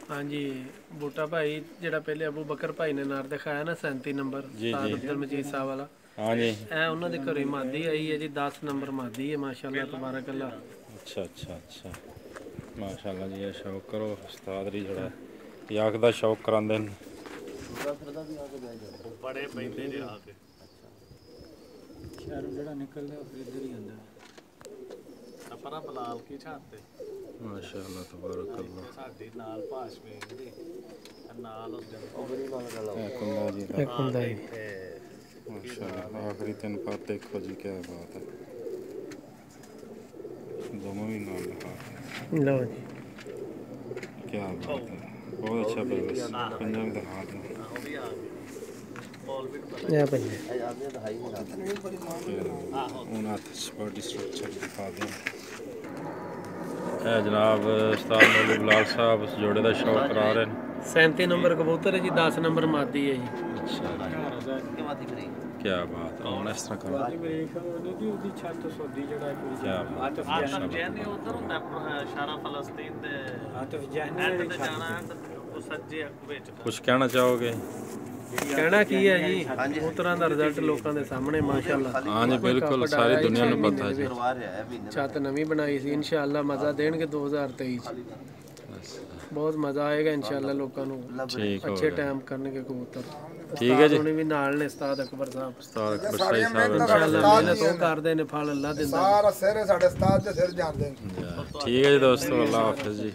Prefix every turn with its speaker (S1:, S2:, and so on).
S1: हाँ जी बूटा भाई जेड़ा पहले अबू बकर भाई ने नार दिखाया ना 37 नंबर उस्ताद अब्दुल मजीद साहब वाला।
S2: हाँ जी
S1: ए उन्होंने दे घरे मादी आई है जी 10 नंबर मादी है माशाल्लाह तबारक अल्लाह।
S2: अच्छा अच्छा अच्छा माशाल्लाह जी शौक करो उस्ताद री जड़ा याक दा शौक करांदे न
S3: बड़े पैंदे जे आके
S1: शहरों जेड़ा निकलदा फिर इधर ही आंदा
S3: अपना बलाल की छाते
S2: माशाल्लाह तबारक अल्लाह
S3: साडी नाल भाशमें दी नाल उधर
S2: कुंदा जी दा
S1: एक हुंदा है
S2: माशाल्लाह आखिरी तीन पात देखो जी क्या बात है दोनों ही नाल दिखा
S1: लो जी
S2: क्या बात है बहुत अच्छा परवरिश पंजाब दा हाथ है
S3: ਉਹ ਵੀ ਆ ਗਏ ਬੋਲ ਵੀ ਪਤਾ
S1: ये भाई
S2: ਉਹਨਾਂ ਹੱਥ ਸਪੋਰਟ ਸਟਰਕਚਰ ਦਿਖਾ ਦੇ ਇਹ ਜਨਾਬ ਉਸਤਾਦ ਮੌਲਵੀ ਬਲਾਲ ਸਾਹਿਬ ਉਸ ਜੋੜੇ ਦਾ ਸ਼ੌਕ ਕਰਾ ਰਹੇ ਨੇ
S1: 37 ਨੰਬਰ ਕਬੂਤਰ है जी 10 नंबर मादी है जी।
S2: अच्छा क्या बात है ਹੁਣ ਇਸ ਤਰ੍ਹਾਂ ਕਰੋ
S1: ਉਹਦੀ ਛੱਤ ਸੋਦੀ ਜਿਹੜਾ
S2: क्या बात है
S3: ਆਤਮ ਜੈਨੀ ਉਧਰ ਹੁੰਦਾ ਸ਼ਾਰਾ ਫਲਸਤੀਨ ਦੇ
S1: ਆਤਫ
S3: ਐਂਡ ਤੇ ਜਾਣਾ ਐਂਡ ਉਹ ਸੱਜੇ ਅੱਗ ਵਿੱਚ
S2: ਕੁਝ ਕਹਿਣਾ ਚਾਹੋਗੇ
S1: ਕਹਿਣਾ ਕੀ ਹੈ ਜੀ ਕਬੂਤਰਾਂ ਦਾ ਰਿਜ਼ਲਟ ਲੋਕਾਂ ਦੇ ਸਾਹਮਣੇ ਮਾਸ਼ਾਅੱਲਾ।
S2: हाँ जी बिल्कुल सारी दुनिया में पता है जी
S1: ਛੱਤ ਨਵੀਂ ਬਣਾਈ ਸੀ ਇਨਸ਼ਾਅੱਲਾ ਮਜ਼ਾ ਦੇਣਗੇ 2023 ਚ ਬਹੁਤ ਮਜ਼ਾ ਆਏਗਾ ਇਨਸ਼ਾਅੱਲਾ ਲੋਕਾਂ ਨੂੰ
S2: ठीक हो
S1: ਅੱਛੇ
S2: गया
S1: ਟਾਈਮ ਕਰਨਗੇ ਕਬੂਤਰ।
S2: ठीक है जी
S1: ਉਹਨੇ ਵੀ ਨਾਲ ਨੇ ਉਸਤਾਦ ਅਕਬਰ ਸਾਹਿਬ
S2: उस्ताद अकबर सही साहब
S1: ਇਨਸ਼ਾਅੱਲਾ ਮਿਹਨਤ ਉਹ ਕਰਦੇ ਨੇ ਫਲ ਅੱਲਾ ਦਿੰਦਾ।
S4: ਸਾਰਾ ਸਿਰ ਸਾਡੇ ਉਸਤਾਦ ਦੇ ਸਿਰ ਜਾਂਦੇ ਨੇ।
S2: ठीक है जी दोस्तों अल्लाह हाफिज़ जी।